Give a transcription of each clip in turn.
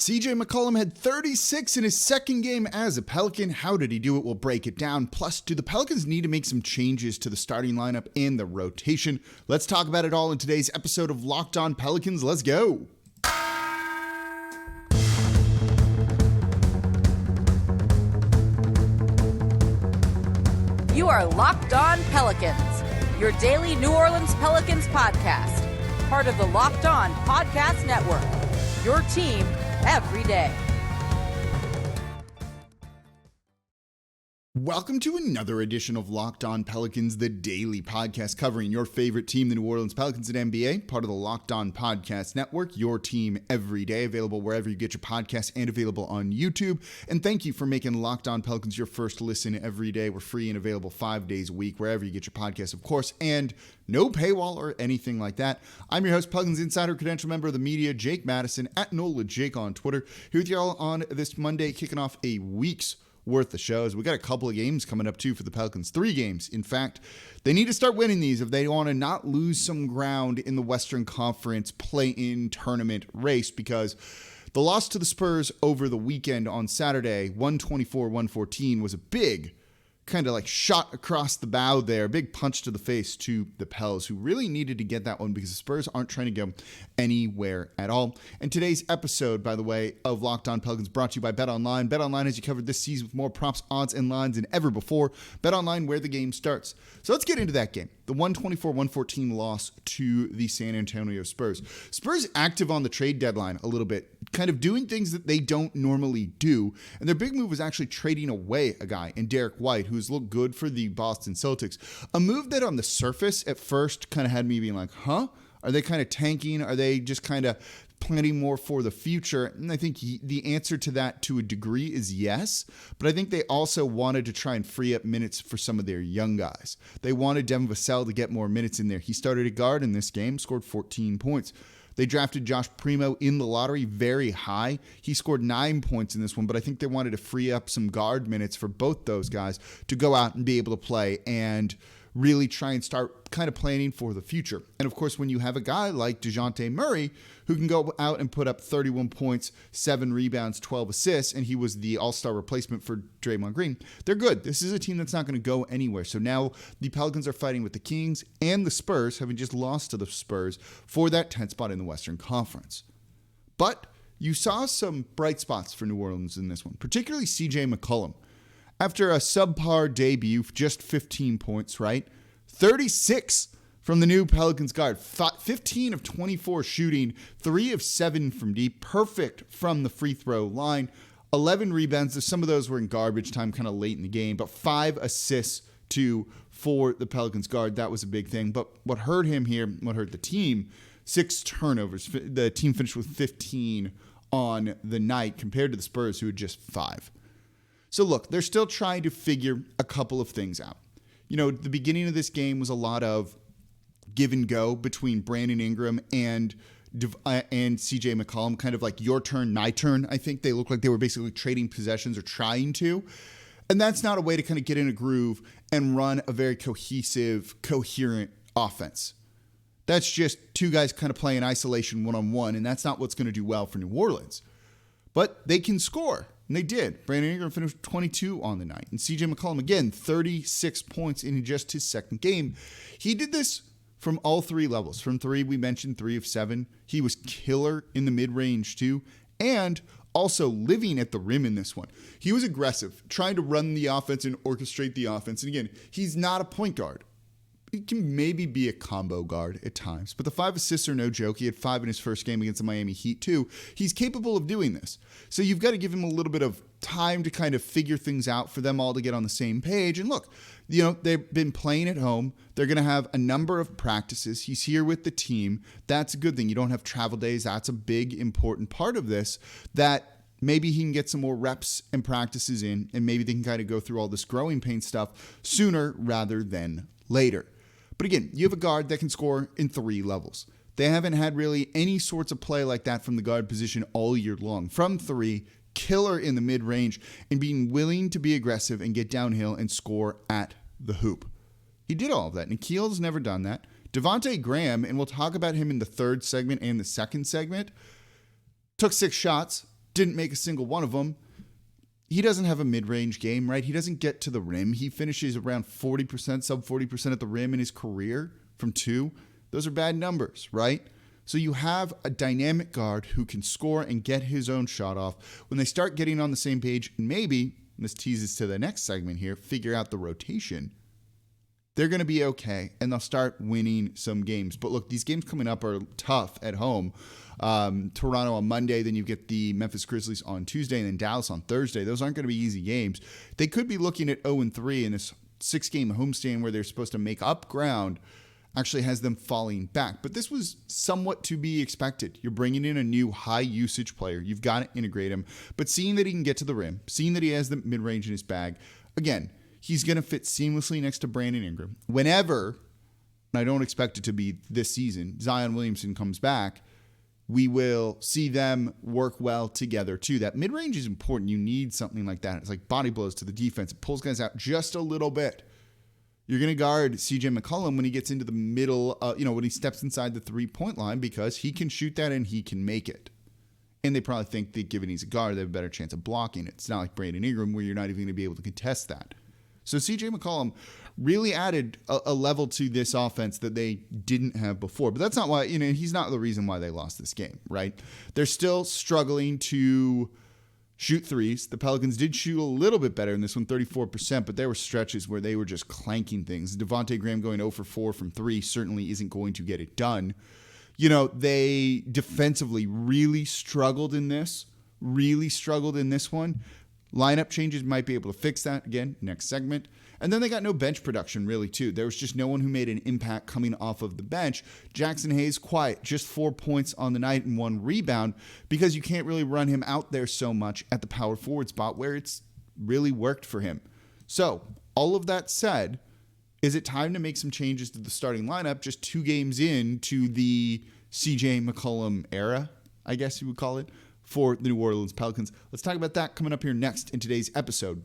CJ McCollum had 36 in his second game as a Pelican. How did he do it? We'll break it down. Plus, do the Pelicans need to make some changes to the starting lineup and the rotation? Let's talk about it all in today's episode of Locked On Pelicans. Let's go. You are Locked On Pelicans, your daily New Orleans Pelicans podcast, part of the Locked On Podcast Network, your team every day. Welcome to another edition of Locked On Pelicans, the daily podcast covering your favorite team, the New Orleans Pelicans and NBA, part of the Locked On Podcast Network, your team every day, available wherever you get your podcasts and available on YouTube. And thank you for making Locked On Pelicans your first listen every day. We're free and available 5 days a week, wherever you get your podcasts, of course, and no paywall or anything like that. I'm your host, Pelicans Insider, credential member of the media, Jake Madison, at NolaJake on Twitter. Here with y'all on this Monday, kicking off a week's worth of shows. We got a couple of games coming up too for the Pelicans. 3 games. In fact, they need to start winning these if they want to not lose some ground in the Western Conference play-in tournament race, because the loss to the Spurs over the weekend on Saturday, 124-114, was a big kind of like shot across the bow there, big punch to the face to the Pels, who really needed to get that one because the Spurs aren't trying to go anywhere at all. And today's episode, by the way, of Locked On Pelicans brought to you by BetOnline. BetOnline has you covered this season with more props, odds, and lines than ever before. BetOnline, where the game starts. So let's get into that game. The 124-114 loss to the San Antonio Spurs. Spurs active on the trade deadline a little bit, kind of doing things that they don't normally do. And their big move was actually trading away a guy in Derek White, who's looked good for the Boston Celtics. A move that on the surface at first kind of had me being like, huh? Are they kind of tanking? Are they just kind of planning more for the future? And I think the answer to that to a degree is yes, but I think they also wanted to try and free up minutes for some of their young guys. They wanted Devin Vassell to get more minutes in there. He started at guard in this game, scored 14 points. They drafted Josh Primo in the lottery very high. He scored 9 points in this one, but I think they wanted to free up some guard minutes for both those guys to go out and be able to play and really try and start kind of planning for the future. And of course, when you have a guy like DeJounte Murray, who can go out and put up 31 points, 7 rebounds, 12 assists, and he was the all-star replacement for Draymond Green, they're good. This is a team that's not going to go anywhere. So now the Pelicans are fighting with the Kings and the Spurs, having just lost to the Spurs for that 10th spot in the Western Conference. But you saw some bright spots for New Orleans in this one, particularly CJ McCollum. After a subpar debut, just 15 points, right? 36 from the new Pelicans guard. 15 of 24 shooting, 3 of 7 from deep. Perfect from the free throw line. 11 rebounds. Some of those were in garbage time, kind of late in the game, but 5 assists for the Pelicans guard. That was a big thing. But what hurt him here, what hurt the team, 6 turnovers. The team finished with 15 on the night compared to the Spurs, who had just 5. So look, they're still trying to figure a couple of things out. You know, the beginning of this game was a lot of give and go between Brandon Ingram and CJ McCollum, kind of like your turn, my turn. I think they looked like they were basically trading possessions or trying to. And that's not a way to kind of get in a groove and run a very cohesive, coherent offense. That's just 2 guys kind of playing isolation one-on-one, and that's not what's going to do well for New Orleans. But they can score. And they did. Brandon Ingram finished 22 on the night. And CJ McCollum, again, 36 points in just his second game. He did this from all 3 levels. From 3, we mentioned 3 of 7. He was killer in the mid-range too. And also living at the rim in this one. He was aggressive, trying to run the offense and orchestrate the offense. And again, he's not a point guard. He can maybe be a combo guard at times, but the 5 assists are no joke. He had 5 in his first game against the Miami Heat too. He's capable of doing this. So you've got to give him a little bit of time to kind of figure things out for them all to get on the same page. And look, you know, they've been playing at home. They're going to have a number of practices. He's here with the team. That's a good thing. You don't have travel days. That's a big, important part of this, that maybe he can get some more reps and practices in, and maybe they can kind of go through all this growing pain stuff sooner rather than later. But again, you have a guard that can score in 3 levels. They haven't had really any sorts of play like that from the guard position all year long. From 3, killer in the mid-range, and being willing to be aggressive and get downhill and score at the hoop. He did all of that. Nikhil's never done that. Devonte Graham, and we'll talk about him in the third segment and the second segment, took 6 shots, Didn't make a single one of them. He doesn't have a mid-range game, right? He doesn't get to the rim. He finishes around 40%, sub 40% at the rim in his career from 2. Those are bad numbers, right? So you have a dynamic guard who can score and get his own shot off. When they start getting on the same page, maybe, and this teases to the next segment here, figure out the rotation, they're going to be okay, and they'll start winning some games. But look, these games coming up are tough at home. Toronto on Monday, then you get the Memphis Grizzlies on Tuesday, and then Dallas on Thursday. Those aren't going to be easy games. They could be looking at 0-3 in this 6-game homestand where they're supposed to make up ground, actually has them falling back. But this was somewhat to be expected. You're bringing in a new high-usage player. You've got to integrate him. But seeing that he can get to the rim, seeing that he has the mid-range in his bag, again, he's going to fit seamlessly next to Brandon Ingram. Whenever, and I don't expect it to be this season, Zion Williamson comes back, we will see them work well together too. That mid-range is important. You need something like that. It's like body blows to the defense. It pulls guys out just a little bit. You're going to guard CJ McCollum when he gets into the middle, when he steps inside the three-point line, because he can shoot that and he can make it. And they probably think that given he's a guard, they have a better chance of blocking it. It's not like Brandon Ingram where you're not even going to be able to contest that. So CJ McCollum really added a level to this offense that they didn't have before. But that's not why, he's not the reason why they lost this game, right? They're still struggling to shoot threes. The Pelicans did shoot a little bit better in this one, 34%, but there were stretches where they were just clanking things. Devonte Graham going 0 for 4 from 3 certainly isn't going to get it done. They defensively really struggled in this one. Lineup changes might be able to fix that, again, next segment. And then they got no bench production, really, too. There was just no one who made an impact coming off of the bench. Jackson Hayes, quiet, just 4 points on the night and 1 rebound, because you can't really run him out there so much at the power forward spot where it's really worked for him. So, all of that said, is it time to make some changes to the starting lineup just 2 games into the CJ McCollum era, I guess you would call it, for the New Orleans Pelicans? Let's talk about that coming up here next in today's episode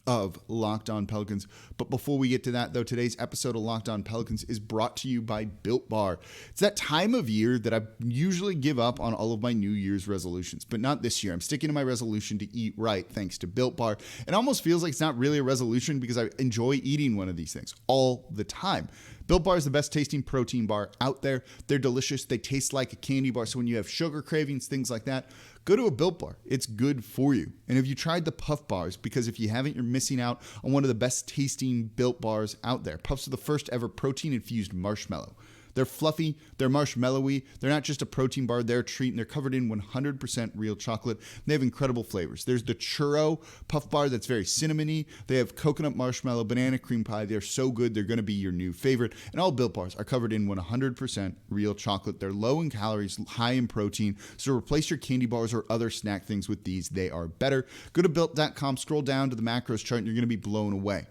of Locked On Pelicans. But before we get to that, though, today's episode of Locked On Pelicans is brought to you by Built Bar. It's that time of year that I usually give up on all of my New Year's resolutions, but not this year. I'm sticking to my resolution to eat right thanks to Built Bar. It almost feels like it's not really a resolution because I enjoy eating one of these things all the time. Built Bar is the best tasting protein bar out there. They're delicious. They taste like a candy bar. So when you have sugar cravings, things like that, go to a Built Bar. It's good for you. And have you tried the Puff Bars? Because if you haven't, you're missing out on one of the best tasting Built Bars out there. Puffs are the first ever protein infused marshmallow. They're fluffy, they're marshmallowy, they're not just a protein bar, they're a treat, and they're covered in 100% real chocolate. They have incredible flavors. There's the churro Puff Bar that's very cinnamony. They have coconut marshmallow, banana cream pie. They're so good, they're going to be your new favorite. And all Built Bars are covered in 100% real chocolate. They're low in calories, high in protein. So replace your candy bars or other snack things with these. They are better. Go to Built.com, scroll down to the macros chart, and you're going to be blown away.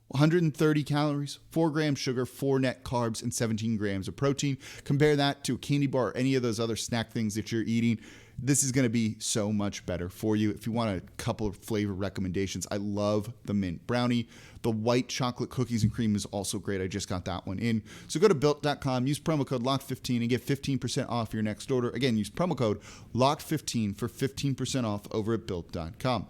130 calories, 4 grams sugar, 4 net carbs, and 17 grams of protein. Compare that to a candy bar or any of those other snack things that you're eating. This is going to be so much better for you. If you want a couple of flavor recommendations, I love the mint brownie. The white chocolate cookies and cream is also great. I just got that one in. So go to Built.com, use promo code LOCK15 and get 15% off your next order. Again, use promo code LOCK15 for 15% off over at Built.com.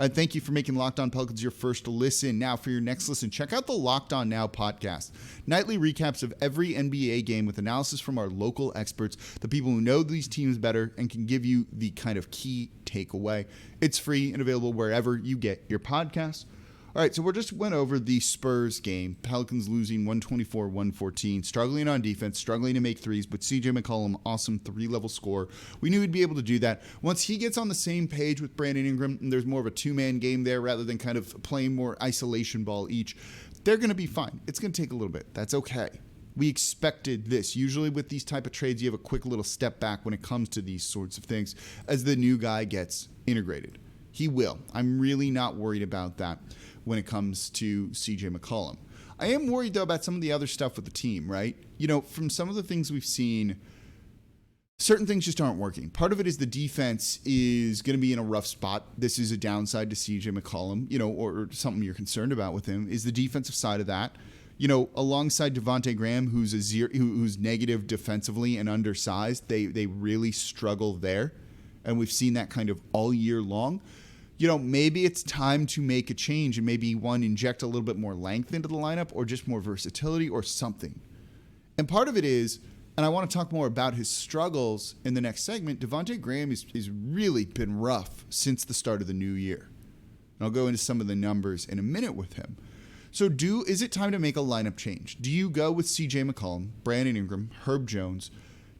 Thank you for making Locked On Pelicans your first listen. Now, for your next listen, check out the Locked On Now podcast. Nightly recaps of every NBA game with analysis from our local experts, the people who know these teams better and can give you the kind of key takeaway. It's free and available wherever you get your podcasts. All right, so we just went over the Spurs game. Pelicans losing 124-114, struggling on defense, struggling to make threes, but CJ McCollum, awesome 3-level scorer. We knew he'd be able to do that. Once he gets on the same page with Brandon Ingram, and there's more of a 2-man game there rather than kind of playing more isolation ball each, they're going to be fine. It's going to take a little bit. That's okay. We expected this. Usually with these type of trades, you have a quick little step back when it comes to these sorts of things as the new guy gets integrated. He will. I'm really not worried about that when it comes to CJ McCollum. I am worried, though, about some of the other stuff with the team, right? From some of the things we've seen, certain things just aren't working. Part of it is the defense is going to be in a rough spot. This is a downside to CJ McCollum, or something you're concerned about with him, is the defensive side of that. Alongside Devonte Graham, who's negative defensively and undersized, they really struggle there. and we've seen that kind of all year long. Maybe it's time to make a change and maybe inject a little bit more length into the lineup or just more versatility or something. And part of it is, and I want to talk more about his struggles in the next segment, Devonte Graham has really been rough since the start of the new year. And I'll go into some of the numbers in a minute with him. So is it time to make a lineup change? Do you go with CJ McCollum, Brandon Ingram, Herb Jones,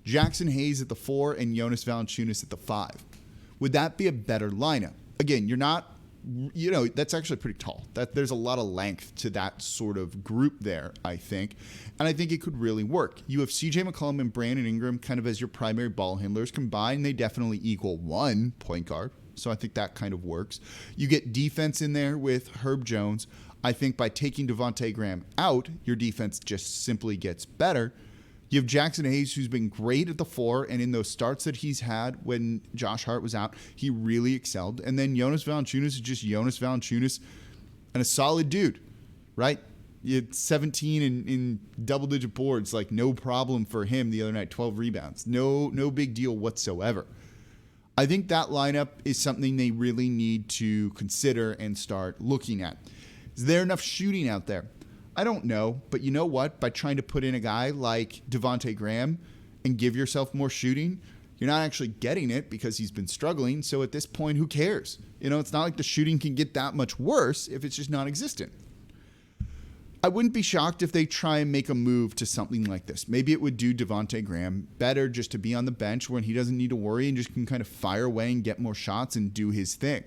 Jackson Hayes at the 4, and Jonas Valanciunas at the 5? Would that be a better lineup? Again, you're not, that's actually pretty tall. There's a lot of length to that sort of group there, I think. And I think it could really work. You have CJ McCollum and Brandon Ingram kind of as your primary ball handlers. Combined, they definitely equal one point guard. So I think that kind of works. You get defense in there with Herb Jones. I think by taking Devonte Graham out, your defense just simply gets better. You have Jackson Hayes, who's been great at the 4, and in those starts that he's had when Josh Hart was out, he really excelled. And then Jonas Valanciunas is just Jonas Valanciunas and a solid dude, right? It's 17 in double-digit boards, like no problem for him the other night, 12 rebounds. No big deal whatsoever. I think that lineup is something they really need to consider and start looking at. Is there enough shooting out there? I don't know, but you know what? By trying to put in a guy like Devonte Graham and give yourself more shooting, you're not actually getting it because he's been struggling. So at this point, who cares? It's not like the shooting can get that much worse if it's just non-existent. I wouldn't be shocked if they try and make a move to something like this. Maybe it would do Devonte Graham better just to be on the bench when he doesn't need to worry and just can kind of fire away and get more shots and do his thing.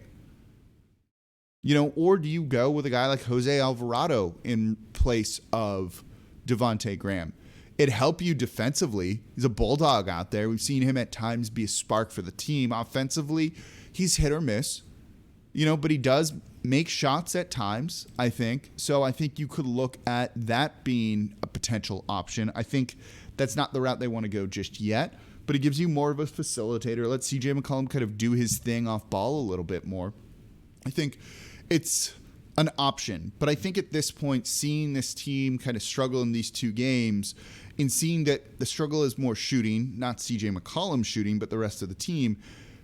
Or do you go with a guy like Jose Alvarado in place of Devonte Graham? It'd help you defensively. He's a bulldog out there. We've seen him at times be a spark for the team. Offensively, he's hit or miss, but he does make shots at times, I think. So I think you could look at that being a potential option. I think that's not the route they want to go just yet, but it gives you more of a facilitator. Let CJ McCollum kind of do his thing off ball a little bit more. I think it's an option, but I think at this point, seeing this team kind of struggle in these two games and seeing that the struggle is more shooting, not CJ McCollum shooting, but the rest of the team,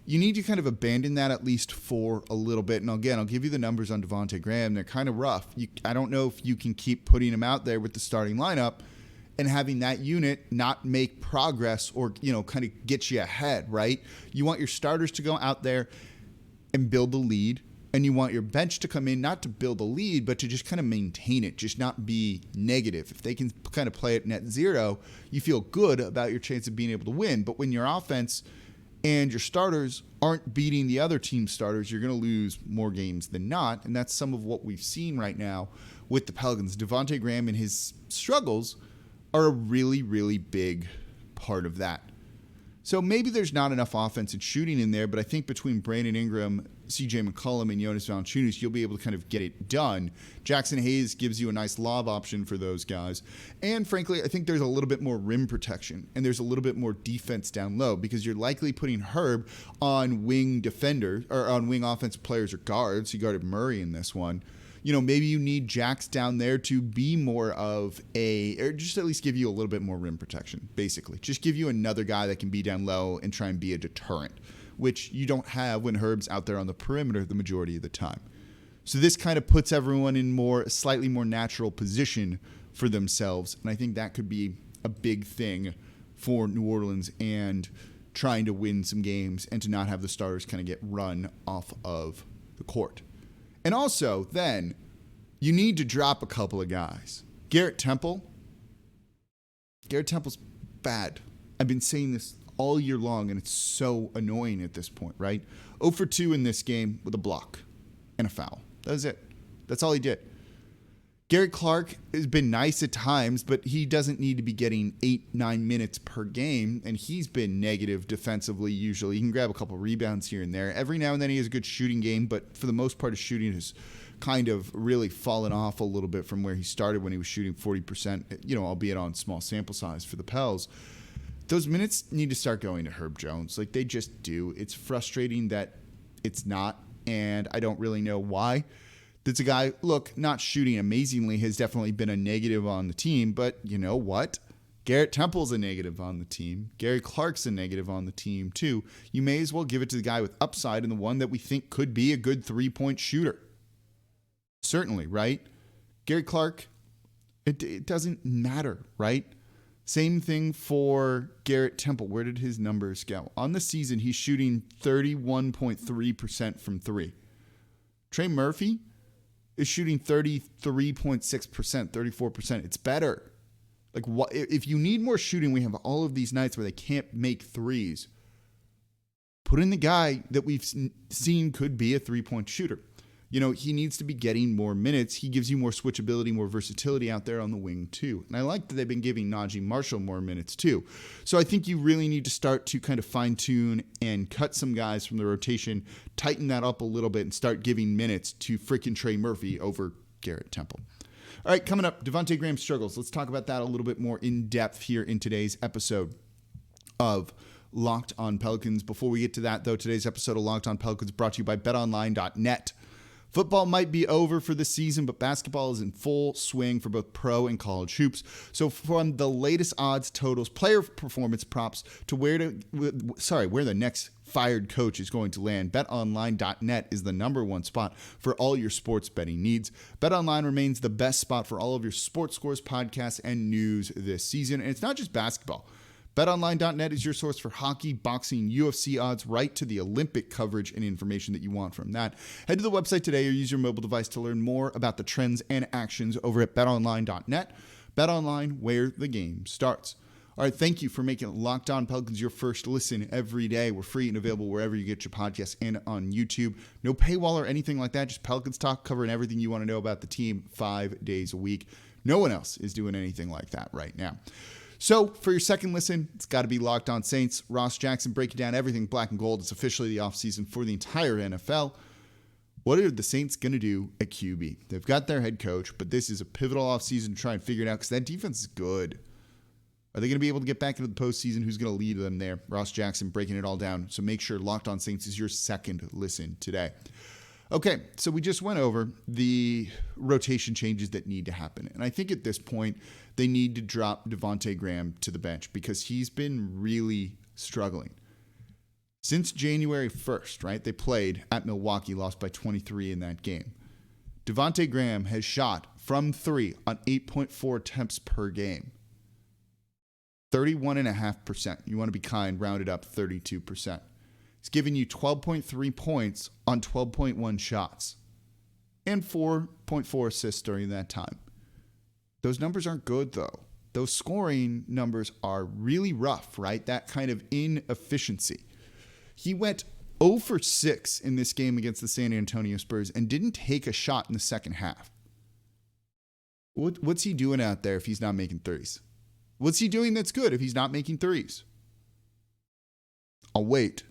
you need to kind of abandon that at least for a little bit. And again, I'll give you the numbers on Devonte Graham. They're kind of rough. I don't know if you can keep putting him out there with the starting lineup and having that unit not make progress or, kind of get you ahead, right? You want your starters to go out there and build the lead. And you want your bench to come in, not to build a lead, but to just kind of maintain it, just not be negative. If they can kind of play at net zero, you feel good about your chance of being able to win. But when your offense and your starters aren't beating the other team's starters, you're going to lose more games than not. And that's some of what we've seen right now with the Pelicans. Devonte Graham and his struggles are a really, really big part of that. So maybe there's not enough offense and shooting in there, but I think between Brandon Ingram, CJ McCollum, and Jonas Valanciunas, you'll be able to kind of get it done. Jackson Hayes gives you a nice lob option for those guys. And frankly, I think there's a little bit more rim protection, and there's a little bit more defense down low because you're likely putting Herb on wing defender or on wing offensive players or guards. He guarded Murray in this one. Maybe you need Jax down there to be more of or just at least give you a little bit more rim protection, basically. Just give you another guy that can be down low and try and be a deterrent, which you don't have when Herb's out there on the perimeter the majority of the time. So this kind of puts everyone in a slightly more natural position for themselves, and I think that could be a big thing for New Orleans and trying to win some games and to not have the starters kind of get run off of the court. And also, then, you need to drop a couple of guys. Garrett Temple's bad. I've been saying this all year long, and it's so annoying at this point, right? 0 for 2 in this game with a block and a foul. That was it. That's all he did. Garrett Clark has been nice at times, but he doesn't need to be getting 8-9 minutes per game, and he's been negative defensively usually. He can grab a couple rebounds here and there. Every now and then he has a good shooting game, but for the most part his shooting has kind of really fallen off a little bit from where he started when he was shooting 40%, albeit on small sample size for the Pels. Those minutes need to start going to Herb Jones. Like, they just do. It's frustrating that it's not, and I don't really know why. That's a guy, look, not shooting amazingly has definitely been a negative on the team, but you know what? Garrett Temple's a negative on the team. Gary Clark's a negative on the team too. You may as well give it to the guy with upside and the one that we think could be a good 3-point shooter. Certainly, right? Gary Clark, it doesn't matter, right? Same thing for Garrett Temple. Where did his numbers go? On the season, he's shooting 31.3% from three. Trey Murphy is shooting 33.6%, 34%. It's better. Like, what, if you need more shooting, we have all of these nights where they can't make threes. Put in the guy that we've seen could be a 3-point shooter. You know, he needs to be getting more minutes. He gives you more switchability, more versatility out there on the wing too. And I like that they've been giving Najee Marshall more minutes too. So I think you really need to start to kind of fine tune and cut some guys from the rotation, tighten that up a little bit and start giving minutes to freaking Trey Murphy over Garrett Temple. All right, coming up, Devonte Graham struggles. Let's talk about that a little bit more in depth here in today's episode of Locked on Pelicans. Before we get to that, though, today's episode of Locked on Pelicans is brought to you by BetOnline.net. Football might be over for the season, but basketball is in full swing for both pro and college hoops. So from the latest odds, totals, player performance props to where the next fired coach is going to land, BetOnline.net is the number one spot for all your sports betting needs. BetOnline remains the best spot for all of your sports scores, podcasts, and news this season. And it's not just basketball. BetOnline.net is your source for hockey, boxing, UFC odds, right to the Olympic coverage and information that you want from that. Head to the website today or use your mobile device to learn more about the trends and actions over at BetOnline.net. BetOnline, where the game starts. All right, thank you for making Locked On Pelicans your first listen every day. We're free and available wherever you get your podcasts and on YouTube. No paywall or anything like that, just Pelicans talk, covering everything you want to know about the team 5 days a week. No one else is doing anything like that right now. So for your second listen, it's got to be Locked On Saints. Ross Jackson breaking down everything black and gold. It's officially the offseason for the entire NFL. What are the Saints going to do at QB? They've got their head coach, but this is a pivotal offseason to try and figure it out because that defense is good. Are they going to be able to get back into the postseason? Who's going to lead them there? Ross Jackson breaking it all down. So make sure Locked On Saints is your second listen today. Okay, so we just went over the rotation changes that need to happen. And I think at this point, they need to drop Devonte Graham to the bench because he's been really struggling. Since January 1st, right, they played at Milwaukee, lost by 23 in that game. Devonte Graham has shot from three on 8.4 attempts per game. 31.5%. You want to be kind, round it up, 32%. He's given you 12.3 points on 12.1 shots and 4.4 assists during that time. Those numbers aren't good, though. Those scoring numbers are really rough, right? That kind of inefficiency. He went 0 for 6 in this game against the San Antonio Spurs and didn't take a shot in the second half. What's he doing out there if he's not making threes? What's he doing that's good if he's not making threes? I'll wait.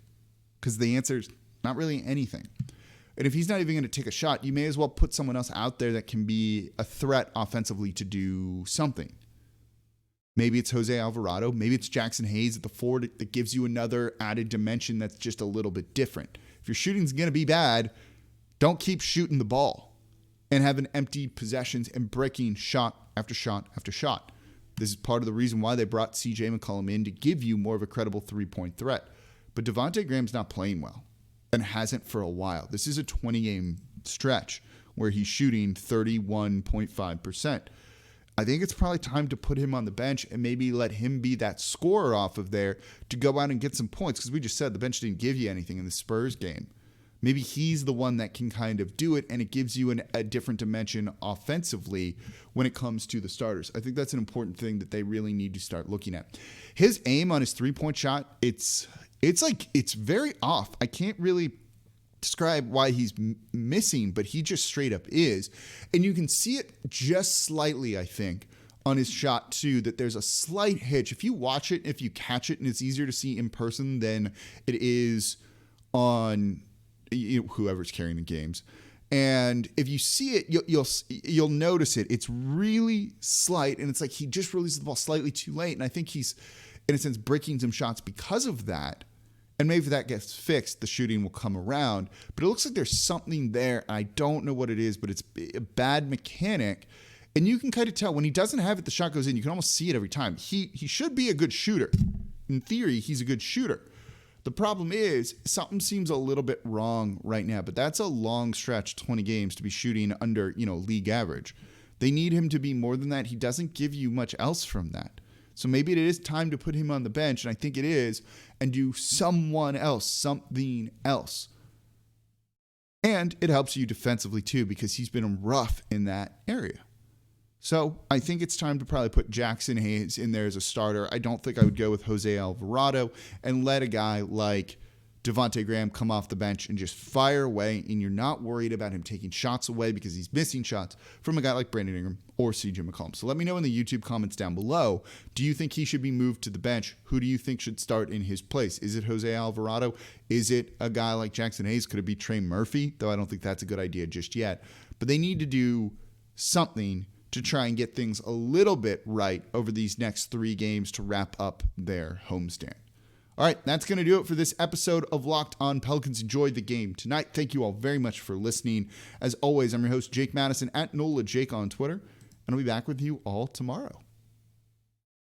Because the answer is not really anything. And if he's not even going to take a shot, you may as well put someone else out there that can be a threat offensively to do something. Maybe it's Jose Alvarado. Maybe it's Jackson Hayes at the forward that gives you another added dimension that's just a little bit different. If your shooting's going to be bad, don't keep shooting the ball and having empty possessions and breaking shot after shot after shot. This is part of the reason why they brought CJ McCollum in to give you more of a credible three-point threat. But Devonte Graham's not playing well and hasn't for a while. This is a 20-game stretch where he's shooting 31.5%. I think it's probably time to put him on the bench and maybe let him be that scorer off of there to go out and get some points because we just said the bench didn't give you anything in the Spurs game. Maybe he's the one that can kind of do it, and it gives you a different dimension offensively when it comes to the starters. I think that's an important thing that they really need to start looking at. His aim on his three-point shot, it's very off. I can't really describe why he's missing, but he just straight up is. And you can see it just slightly, I think, on his shot too, that there's a slight hitch. If you watch it, if you catch it, and it's easier to see in person than it is on whoever's carrying the games. And if you see it, you'll notice it. It's really slight, and it's like he just releases the ball slightly too late. And I think he's, in a sense, breaking some shots because of that. And maybe if that gets fixed, the shooting will come around. But it looks like there's something there. I don't know what it is, but it's a bad mechanic And you can kind of tell when he doesn't have it, the shot goes in. You can almost see it every time. He should be a good shooter. In theory, he's a good shooter. The problem is something seems a little bit wrong right now, but that's a long stretch, 20 games, to be shooting under, league average. They need him to be more than that. He doesn't give you much else from that. So maybe it is time to put him on the bench, and I think it is, and do something else. And it helps you defensively too, because he's been rough in that area. So I think it's time to probably put Jackson Hayes in there as a starter. I don't think I would go with Jose Alvarado and let a guy like Devonte Graham come off the bench and just fire away, and you're not worried about him taking shots away because he's missing shots from a guy like Brandon Ingram or CJ McCollum. So let me know in the YouTube comments down below, do you think he should be moved to the bench? Who do you think should start in his place? Is it Jose Alvarado? Is it a guy like Jackson Hayes? Could it be Trey Murphy? Though I don't think that's a good idea just yet. But they need to do something to try and get things a little bit right over these next 3 games to wrap up their homestand. All right, that's going to do it for this episode of Locked On Pelicans. Enjoyed the game tonight. Thank you all very much for listening. As always, I'm your host, Jake Madison, at NOLA Jake on Twitter, and I'll be back with you all tomorrow.